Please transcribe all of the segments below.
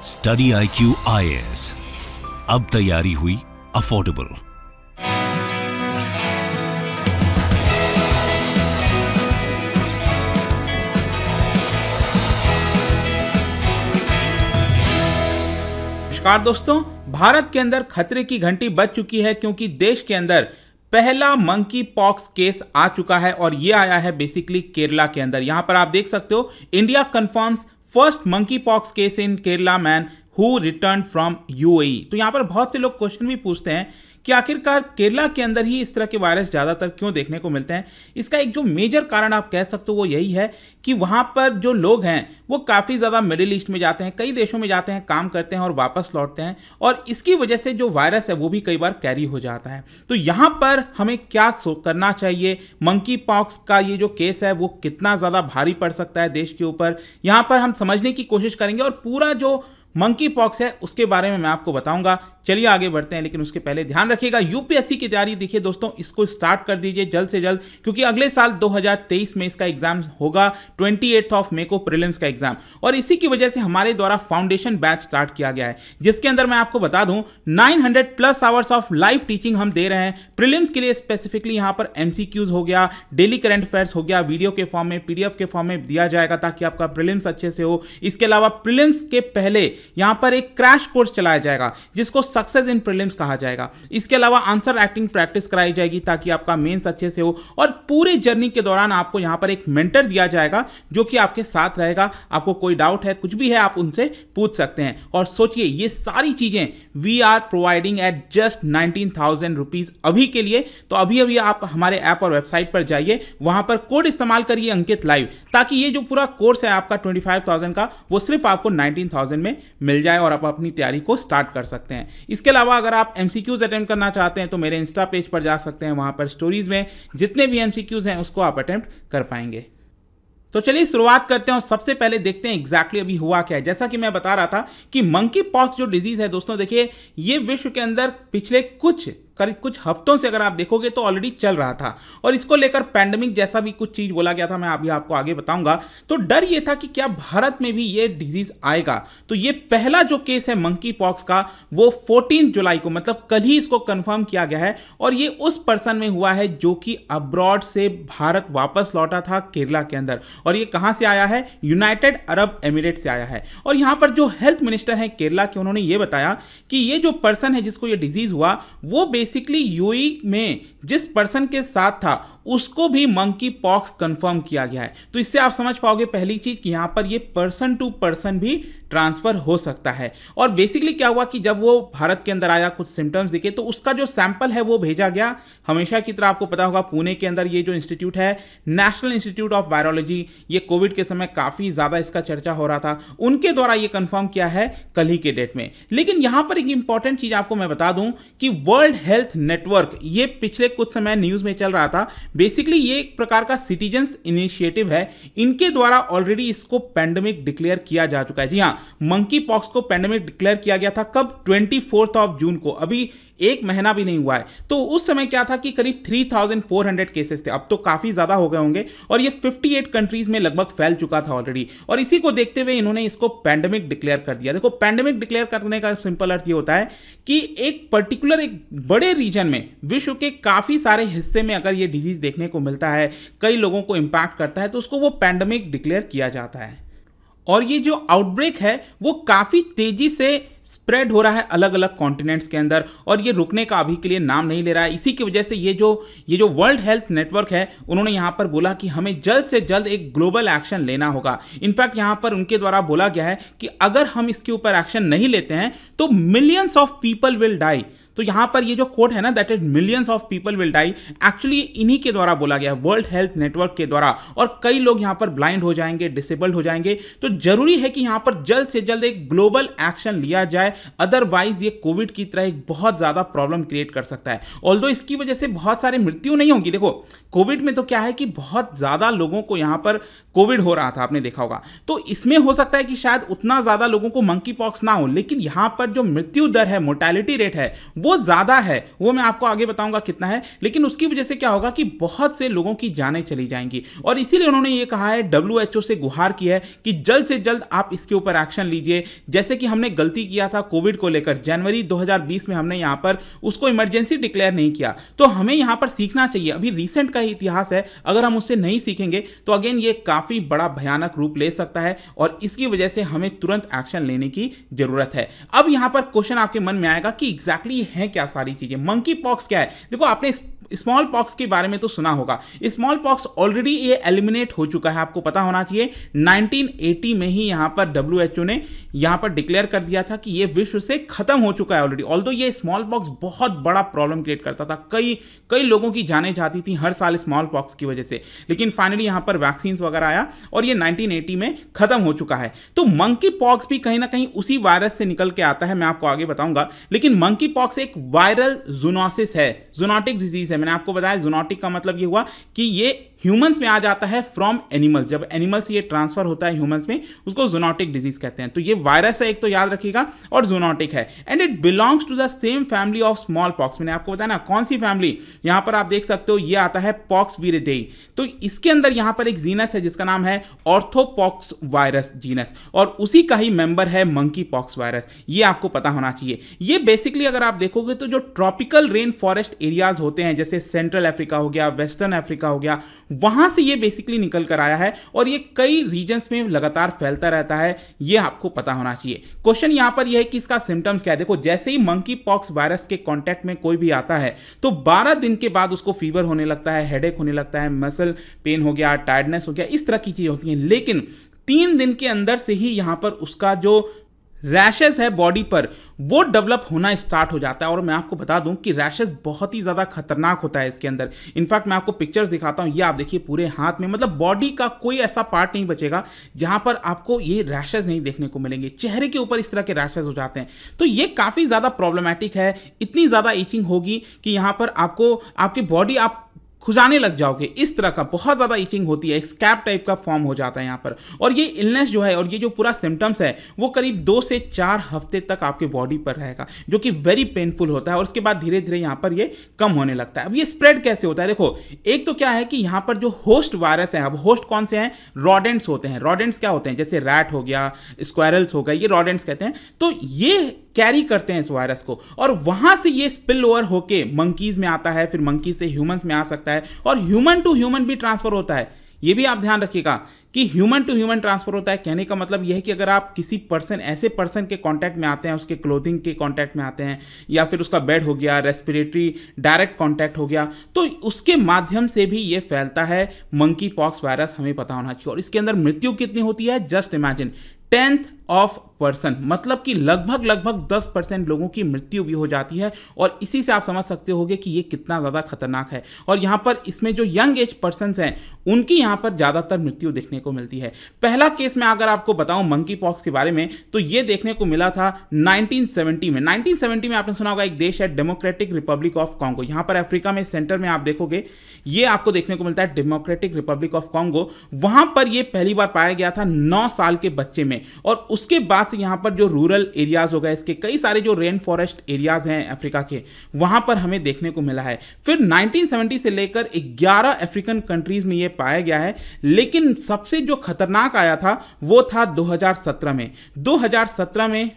Study IQ IAS, अब तैयारी हुई अफोर्डेबल। नमस्कार दोस्तों, भारत के अंदर खतरे की घंटी बज चुकी है क्योंकि देश के अंदर पहला मंकी पॉक्स केस आ चुका है और ये आया है बेसिकली केरला के अंदर। यहां पर आप देख सकते हो, India confirms first monkey pox case in Kerala man who return from UAE। तो यहां पर बहुत से लोग क्वेश्चन भी पूछते हैं कि आखिरकार केरला के अंदर ही इस तरह के वायरस ज़्यादातर क्यों देखने को मिलते हैं। इसका एक जो मेजर कारण आप कह सकते हो वो यही है कि वहाँ पर जो लोग हैं वो काफ़ी ज़्यादा मिडिल ईस्ट में जाते हैं, कई देशों में जाते हैं, काम करते हैं और वापस लौटते हैं, और इसकी वजह से जो वायरस है वो भी कई बार कैरी हो जाता है। तो यहाँ पर हमें क्या करना चाहिए, मंकी पॉक्स का ये जो केस है वो कितना ज़्यादा भारी पड़ सकता है देश के ऊपर, यहाँ पर हम समझने की कोशिश करेंगे और पूरा जो मंकी पॉक्स है उसके बारे में मैं आपको बताऊंगा। चलिए आगे बढ़ते हैं, लेकिन उसके पहले ध्यान रखिएगा UPSC की तैयारी देखिए दोस्तों, इसको स्टार्ट कर दीजिए जल्द से जल्द, क्योंकि अगले साल 2023 में इसका एग्जाम होगा। 28 मई को प्रीलिम्स का एग्जाम, और इसी की वजह से हमारे द्वारा फाउंडेशन बैच स्टार्ट किया गया है, जिसके अंदर मैं आपको बता दूं 900+ आवर्स ऑफ लाइव टीचिंग हम दे रहे हैं प्रीलिम्स के लिए। स्पेसिफिकली यहाँ पर MCQs हो गया, डेली करंट अफेयर्स हो गया, वीडियो के फॉर्म में, PDF के फॉर्म में दिया जाएगा ताकि आपका प्रीलिम्स अच्छे से हो। इसके अलावा प्रीलिम्स के पहले यहां पर एक क्रैश कोर्स चलाया जाएगा जिसको सक्सेस इन प्रीलिम्स कहा जाएगा। इसके अलावा आंसर राइटिंग प्रैक्टिस कराई जाएगी ताकि आपका मेंस अच्छे से हो, और पूरे जर्नी के दौरान आपको यहां पर एक मेंटर दिया जाएगा जो कि आपके साथ रहेगा। आपको कोई डाउट है, कुछ भी है, आप उनसे पूछ सकते हैं। और सोचिए, ये सारी चीजें we are providing at just 19,000 rupees अभी के लिए। तो अभी आप हमारे ऐप और वेबसाइट पर जाइए, वहां पर कोड इस्तेमाल करिए अंकित लाइव, ताकि ये जो पूरा कोर्स है आपका 25,000 का वो सिर्फ आपको 19,000 में मिल जाए और आप अपनी तैयारी को स्टार्ट कर सकते हैं। इसके अलावा अगर आप MCQs अटेम्प्ट करना चाहते हैं तो मेरे इंस्टा पेज पर जा सकते हैं, वहां पर स्टोरीज में जितने भी MCQs हैं उसको आप अटेम्प्ट कर पाएंगे। तो चलिए शुरुआत करते हैं और सबसे पहले देखते हैं एग्जैक्टली अभी हुआ क्या है। जैसा कि मैं बता रहा था कि मंकी पॉक्स जो डिजीज है दोस्तों, देखिए ये विश्व के अंदर पिछले करीब कुछ हफ्तों से अगर आप देखोगे तो ऑलरेडी चल रहा था, और इसको लेकर पैंडेमिक जैसा भी कुछ चीज बोला गया था, मैं अभी आपको आगे बताऊंगा। तो डर ये था कि क्या भारत में भी ये डिजीज आएगा। तो ये पहला जो केस है मंकी पॉक्स का वो 14 जुलाई को, मतलब कल ही इसको कंफर्म किया गया है, और ये उस पर्सन में हुआ है जो कि अब्रॉड से भारत वापस लौटा था केरला के अंदर। और ये कहां से आया है? यूनाइटेड अरब एमिरेट से आया है। और यहां पर जो हेल्थ मिनिस्टर है केरला के, उन्होंने ये बताया कि ये जो पर्सन है जिसको ये डिजीज हुआ वो बेसिकली UAE में जिस पर्सन के साथ था उसको भी मंकी पॉक्स कंफर्म किया गया है। तो इससे आप समझ पाओगे पहली चीज कि यहां पर ये पर्सन टू पर्सन भी ट्रांसफर हो सकता है। और बेसिकली क्या हुआ कि जब वो भारत के अंदर आया, कुछ सिम्टम्स दिखे, तो उसका जो सैंपल है वो भेजा गया। हमेशा की तरह आपको पता होगा पुणे के अंदर ये जो इंस्टीट्यूट है, नेशनल इंस्टीट्यूट ऑफ वायरोलॉजी, ये कोविड के समय काफी ज्यादा इसका चर्चा हो रहा था, उनके द्वारा ये कंफर्म किया है कल ही के डेट में। लेकिन यहां पर एक इंपॉर्टेंट चीज आपको मैं बता दूं कि वर्ल्ड हेल्थ नेटवर्क, ये पिछले कुछ समय न्यूज में चल रहा था। बेसिकली ये एक प्रकार का सिटीजन्स इनिशिएटिव है, इनके द्वारा ऑलरेडी इसको पैंडेमिक डिक्लेयर किया जा चुका है। जी हाँ, मंकी पॉक्स को पैंडेमिक डिक्लेयर किया गया था कब? 24 जून को, अभी एक महीना भी नहीं हुआ है। तो उस समय क्या था कि करीब 3,400 केसेस थे, अब तो काफी ज्यादा हो गए होंगे, और ये 58 कंट्रीज में लगभग फैल चुका था ऑलरेडी। और इसी को देखते हुए इन्होंने इसको पैंडेमिक डिक्लेयर कर दिया। देखो, पैंडेमिक डिक्लेयर करने का सिंपल अर्थ ये होता है कि एक पर्टिकुलर, एक बड़े रीजन में, विश्व के काफी सारे हिस्से में अगर ये डिजीज देखने को मिलता है, कई लोगों को इंपैक्ट करता है, तो उसको वो पैंडेमिक डिक्लेयर किया जाता है। और ये जो आउटब्रेक है वो काफी तेजी से स्प्रेड हो रहा है अलग अलग कॉन्टिनेंट्स के अंदर, और ये रुकने का अभी के लिए नाम नहीं ले रहा है। इसी की वजह से ये जो वर्ल्ड हेल्थ नेटवर्क है, उन्होंने यहाँ पर बोला कि हमें जल्द से जल्द एक ग्लोबल एक्शन लेना होगा। इनफैक्ट यहाँ पर उनके द्वारा बोला गया है कि अगर हम इसके ऊपर एक्शन नहीं लेते हैं तो millions of people will die. तो यहां पर ये जो कोट है ना, that is millions of people will die, actually इन्हीं के द्वारा बोला गया है, वर्ल्ड हेल्थ नेटवर्क के द्वारा। और कई लोग यहां पर ब्लाइंड हो जाएंगे, डिसेबल्ड हो जाएंगे। तो जरूरी है कि यहां पर जल्द से जल्द एक ग्लोबल एक्शन लिया जाए, अदरवाइज ये कोविड की तरह एक बहुत ज्यादा प्रॉब्लम क्रिएट कर सकता है। ऑल्दो इसकी वजह से बहुत सारे मृत्यु नहीं होंगी। देखो, कोविड में तो क्या है कि बहुत ज्यादा लोगों को यहां पर कोविड हो रहा था, आपने देखा होगा, तो इसमें हो सकता है कि शायद उतना ज्यादा लोगों को मंकी पॉक्स ना हो, लेकिन यहां पर जो मृत्यु दर है, मोर्टेलिटी रेट है, वो ज़्यादा है, वो मैं आपको आगे बताऊंगा कितना है, लेकिन उसकी वजह से क्या होगा कि बहुत से लोगों की जानें चली जाएंगी। और इसीलिए उन्होंने ये कहा है, WHO से गुहार की है कि जल्द से जल्द आप इसके ऊपर एक्शन लीजिए। जैसे कि हमने गलती किया था कोविड को लेकर, जनवरी 2020 में हमने यहाँ पर उसको इमरजेंसी डिक्लेयर नहीं किया, तो हमें यहाँ पर सीखना चाहिए। अभी रिसेंट का ही इतिहास है, अगर हम उससे नहीं सीखेंगे तो अगेन ये काफ़ी बड़ा भयानक रूप ले सकता है और इसकी वजह से हमें तुरंत एक्शन लेने की जरूरत है। अब यहाँ पर क्वेश्चन आपके मन में आएगा कि एग्जैक्टली है क्या सारी चीज़ें, मंकी पॉक्स क्या है। देखो, आपने स्मॉल पॉक्स के बारे में तो सुना होगा, स्मॉल पॉक्स ऑलरेडी ये एलिमिनेट हो चुका है, आपको पता होना चाहिए। 1980 में ही यहां पर WHO ने यहां पर डिक्लेयर कर दिया था कि ये विश्व से खत्म हो चुका है ऑलरेडी। ऑल्दो ये स्मॉल पॉक्स बहुत बड़ा प्रॉब्लम क्रिएट करता था, कई लोगों की जानें जाती थी हर साल स्मॉल पॉक्स की वजह से, लेकिन फाइनली यहां पर वैक्सीन वगैरह आया और ये 1980 में खत्म हो चुका है। तो मंकी पॉक्स भी कहीं ना कहीं उसी वायरस से निकल के आता है, मैं आपको आगे बताऊंगा। लेकिन मंकी पॉक्स एक वायरल जूनोसिस है, जूनोटिक डिजीज है। मैंने आपको बताया जूनोटिक का मतलब ये हुआ कि ये ह्यूमंस में आ जाता है फ्रॉम एनिमल्स, जब एनिमल से ये ट्रांसफर होता है ह्यूमंस में, उसको जूनोटिक डिजीज कहते हैं। तो ये वायरस है एक, तो याद रखिएगा, और जूनोटिक है and it belongs to the same family of smallpox. मैंने आपको बताया ना कौन सी फैमिली, यहां पर आप देख सकते हो, ये आता है पॉक्स वीरिडेई। तो इसके अंदर यहां पर एक जीनस है जिसका नाम है ऑर्थोपॉक्स वायरस जीनस, और उसी का ही मेंबर है मंकी पॉक्स वायरस। ये आपको पता होना चाहिए। ये बेसिकली अगर आप देखोगे तो जो ट्रॉपिकल रेन फॉरेस्ट एरियाज होते हैं, जैसे सेंट्रल अफ्रीका हो गया, वेस्टर्न अफ्रीका हो गया, वहां से ये बेसिकली निकल कर आया है और ये कई रीजन्स में लगातार फैलता रहता है, ये आपको पता होना चाहिए। क्वेश्चन यहां पर यह है कि इसका सिम्टम्स क्या है। देखो, जैसे ही मंकी पॉक्स वायरस के कांटेक्ट में कोई भी आता है तो 12 दिन के बाद उसको फीवर होने लगता है, हेडेक होने लगता है, मसल पेन हो गया, टायर्डनेस हो गया, इस तरह की चीजें होती हैं। लेकिन 3 दिन के अंदर से ही यहां पर उसका जो रैशेस है बॉडी पर, वो डेवलप होना स्टार्ट हो जाता है। और मैं आपको बता दूं कि रैशेस बहुत ही ज़्यादा खतरनाक होता है इसके अंदर। इनफैक्ट मैं आपको पिक्चर्स दिखाता हूं, ये आप देखिए पूरे हाथ में, मतलब बॉडी का कोई ऐसा पार्ट नहीं बचेगा जहां पर आपको ये रैशेस नहीं देखने को मिलेंगे। चेहरे के ऊपर इस तरह के रैशेस हो जाते हैं, तो ये काफ़ी ज़्यादा प्रॉब्लमैटिक है। इतनी ज़्यादा ईचिंग होगी कि यहां पर आपको आपकी बॉडी आप खुजाने लग जाओगे, इस तरह का बहुत ज़्यादा ईचिंग होती है, स्कैब टाइप का फॉर्म हो जाता है यहाँ पर। और ये इलनेस जो है और ये जो पूरा सिम्टम्स है वो करीब 2 से 4 हफ्ते तक आपके बॉडी पर रहेगा, जो कि वेरी पेनफुल होता है। और उसके बाद धीरे धीरे यहाँ पर ये कम होने लगता है। अब ये स्प्रेड कैसे होता है, देखो, एक तो क्या है कि यहाँ पर जो होस्ट वायरस है, अब होस्ट कौन से हैं, रॉडेंट्स होते हैं। रॉडेंट्स क्या होते हैं, जैसे रैट हो गया, स्क्वायरल्स हो गए, ये रॉडेंट्स कहते हैं। तो ये कैरी करते हैं इस वायरस को और वहां से ये स्पिल ओवर होके मंकीज में आता है, फिर मंकी से ह्यूमंस में आ सकता है और ह्यूमन टू ह्यूमन भी ट्रांसफर होता है। ये भी आप ध्यान रखिएगा कि ह्यूमन टू ह्यूमन ट्रांसफर होता है। कहने का मतलब यह है कि अगर आप किसी पर्सन, ऐसे पर्सन के कांटेक्ट में आते हैं, उसके क्लोथिंग के कांटेक्ट में आते हैं, या फिर उसका बेड हो गया, रेस्पिरेटरी डायरेक्ट कांटेक्ट हो गया, तो उसके माध्यम से भी ये फैलता है मंकी पॉक्स वायरस, हमें पता होना चाहिए। और इसके अंदर मृत्यु कितनी होती है, just imagine 10th of person, मतलब कि लगभग 10% लोगों की मृत्यु भी हो जाती है। और इसी से आप समझ सकते होगे कि ये कितना ज़्यादा खतरनाक है। और यहाँ पर इसमें जो यंग एज पर्सन्स हैं उनकी यहाँ पर ज़्यादातर मृत्यु देखने को मिलती है। पहला केस मैं अगर आपको बताऊं मंकी पॉक्स के बारे में, तो ये देखने को मिला था 1970 में। 1970 में आपने सुना होगा एक देश है डेमोक्रेटिक रिपब्लिक ऑफ कॉन्गो। यहाँ पर अफ्रीका में सेंटर में आप देखोगे ये आपको देखने को मिलता है डेमोक्रेटिक रिपब्लिक ऑफ कॉन्गो। वहाँ पर ये पहली बार पाया गया था 9 साल के बच्चे में। और उसके बाद से यहाँ पर जो रूरल एरियाज हो गए, इसके कई सारे जो रेन फॉरेस्ट एरियाज हैं अफ्रीका के, वहां पर हमें देखने को मिला है। फिर 1970 से लेकर 11 अफ्रीकन कंट्रीज में ये पाया गया है। लेकिन सबसे जो खतरनाक आया था वो था 2017 में। 2017 में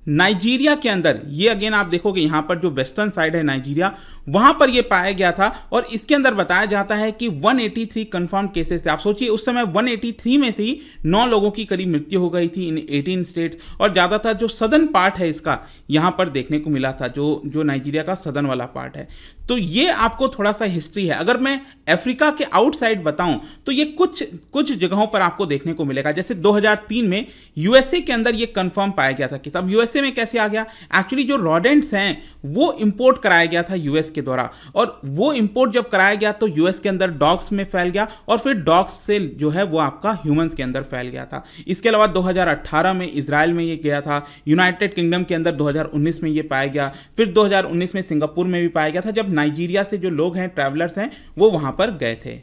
नाइजीरिया के अंदर, ये अगेन आप देखोगे यहाँ पर जो वेस्टर्न साइड है नाइजीरिया, वहां पर ये पाया गया था। और इसके अंदर बताया जाता है कि 183 कंफर्म केसेस थे। आप सोचिए उस समय 183 में से ही 9 लोगों की करीब मृत्यु हो गई थी इन 18 स्टेट्स। और ज़्यादातर जो सदर्न पार्ट है इसका यहाँ पर देखने को मिला था, जो नाइजीरिया का सदर्न वाला पार्ट है। तो ये आपको थोड़ा सा हिस्ट्री है। अगर मैं अफ्रीका के आउटसाइड बताऊं तो ये कुछ जगहों पर आपको देखने को मिलेगा। जैसे 2003 में यूएसए के अंदर ये कंफर्म पाया गया था। कि अब यूएसए में कैसे आ गया, एक्चुअली जो रॉडेंट्स हैं वो इंपोर्ट कराया गया था यूएस के द्वारा। और वो इंपोर्ट जब कराया गया तो यूएस के अंदर डॉग्स में फैल गया और फिर डॉग्स से जो है वो आपका ह्यूमंस के अंदर फैल गया था। इसके अलावा 2018 में इजराइल में ये गया था। यूनाइटेड किंगडम के अंदर 2019 में ये पाया गया। फिर 2019 में सिंगापुर में भी पाया गया था, जब नाइजीरिया से जो लोग हैं, ट्रैवलर्स हैं, वो वहां पर गए थे।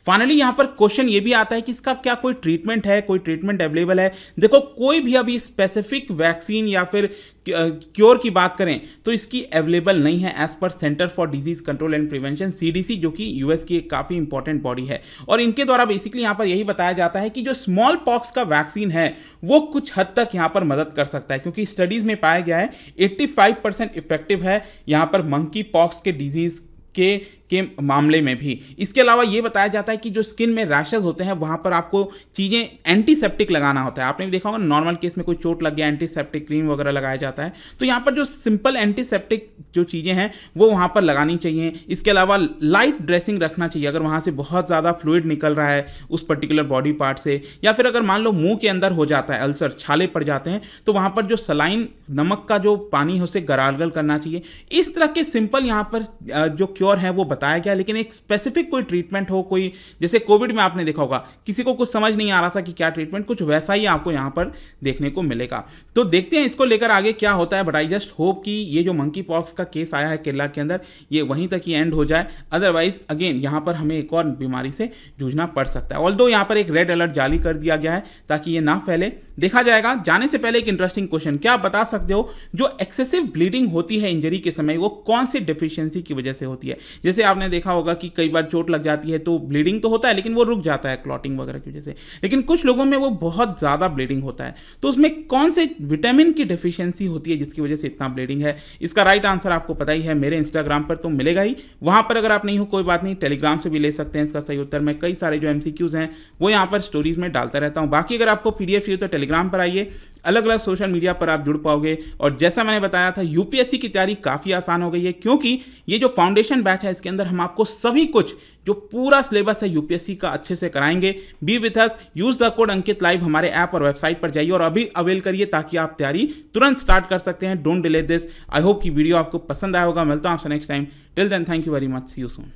फाइनली यहाँ पर क्वेश्चन ये भी आता है कि इसका क्या कोई ट्रीटमेंट है, कोई ट्रीटमेंट अवेलेबल है। देखो कोई भी अभी स्पेसिफिक वैक्सीन या फिर क्योर की बात करें तो इसकी अवेलेबल नहीं है एज पर centre for disease control and prevention CDC, जो कि यूएस की एक काफ़ी इंपॉर्टेंट बॉडी है। और इनके द्वारा बेसिकली यहाँ पर यही बताया जाता है कि जो स्मॉल पॉक्स का वैक्सीन है वो कुछ हद तक यहाँ पर मदद कर सकता है, क्योंकि स्टडीज में पाया गया है 85% इफेक्टिव है यहाँ पर मंकी पॉक्स के डिजीज के मामले में भी। इसके अलावा ये बताया जाता है कि जो स्किन में रैशेज होते हैं वहाँ पर आपको चीज़ें एंटीसेप्टिक लगाना होता है। आपने भी देखा होगा नॉर्मल केस में कोई चोट लग गया एंटीसेप्टिक क्रीम वगैरह लगाया जाता है, तो यहाँ पर जो सिंपल एंटीसेप्टिक जो चीज़ें हैं वो वहाँ पर लगानी चाहिए। इसके अलावा लाइट ड्रेसिंग रखना चाहिए अगर वहाँ से बहुत ज़्यादा फ्लूइड निकल रहा है उस पर्टिकुलर बॉडी पार्ट से, या फिर अगर मान लो मुंह के अंदर हो जाता है अल्सर, छाले पड़ जाते हैं, तो वहाँ पर जो सलाइन नमक का जो पानी है उसे गरागल करना चाहिए। इस तरह के सिंपल यहाँ पर जो क्योर है वो बताया गया, लेकिन एक स्पेसिफिक कोई ट्रीटमेंट हो, कोई जैसे कोविड में आपने देखा होगा किसी को कुछ समझ नहीं आ रहा था कि क्या ट्रीटमेंट, कुछ वैसा ही आपको यहाँ पर देखने को मिलेगा। तो देखते हैं इसको लेकर आगे क्या होता है, बट आई जस्ट होप कि ये जो मंकी पॉक्स का केस आया है केरला के अंदर ये वहीं तक ही एंड हो जाए, अदरवाइज अगेन यहाँ पर हमें एक और बीमारी से जूझना पड़ सकता है। ऑल्दो यहाँ पर एक रेड अलर्ट जारी कर दिया गया है ताकि ये ना फैले, देखा जाएगा। जाने से पहले एक इंटरेस्टिंग क्वेश्चन, क्या आप बता सकते हो जो एक्सेसिव ब्लीडिंग होती है इंजरी के समय वो कौन सी डेफिशिएंसी की वजह से होती है? जैसे आपने देखा होगा कि कई बार चोट लग जाती है तो ब्लीडिंग तो होता है लेकिन वो रुक जाता है क्लॉटिंग वगैरह की वजह से, लेकिन कुछ लोगों में वो बहुत ज़्यादा ब्लीडिंग होता है, तो उसमें कौन से विटामिन की डेफिशिएंसी होती है जिसकी वजह से इतना ब्लीडिंग है? इसका राइट आंसर आपको पता ही है, मेरे इंस्टाग्राम पर तो मिलेगा ही, वहाँ पर अगर आप नहीं हो कोई बात नहीं, टेलीग्राम से भी ले सकते हैं इसका सही उत्तर। मैं कई सारे जो MCQs हैं वो यहाँ पर स्टोरीज में डालता रहता हूँ। बाकी अगर आपको PDF चाहिए तो टेलीग्राम पर आइए, अलग अलग सोशल मीडिया पर आप जुड़ पाओगे। और जैसा मैंने बताया था यूपीएससी की तैयारी काफ़ी आसान हो गई है, क्योंकि ये जो फाउंडेशन बैच है इसके अंदर हम आपको सभी कुछ जो पूरा सिलेबस है यूपीएससी का अच्छे से कराएंगे। B with us, use the code Ankit live, हमारे ऐप और वेबसाइट पर जाइए और अभी अवेल करिए ताकि आप तैयारी तुरंत स्टार्ट कर सकते हैं। Don't delay this. I hope कि वीडियो आपको पसंद आया होगा। मिलता हूं आपसे next time. Till then thank you very much, see you soon.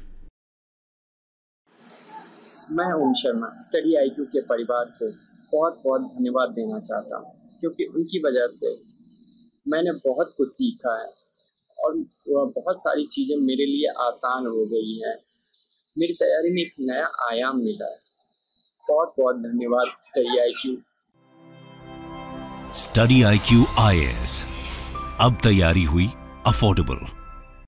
मैं ओम शर्मा स्टडी IQ के परिवार को बहुत बहुत धन्यवाद देना चाहता हूँ, क्योंकि उनकी वजह से मैंने बहुत कुछ सीखा है और बहुत सारी चीज़ें मेरे लिए आसान हो गई हैं। मेरी तैयारी में एक नया आयाम मिला है। बहुत बहुत धन्यवाद study IQ। Study IQ IAS, अब तैयारी हुई अफोर्डेबल।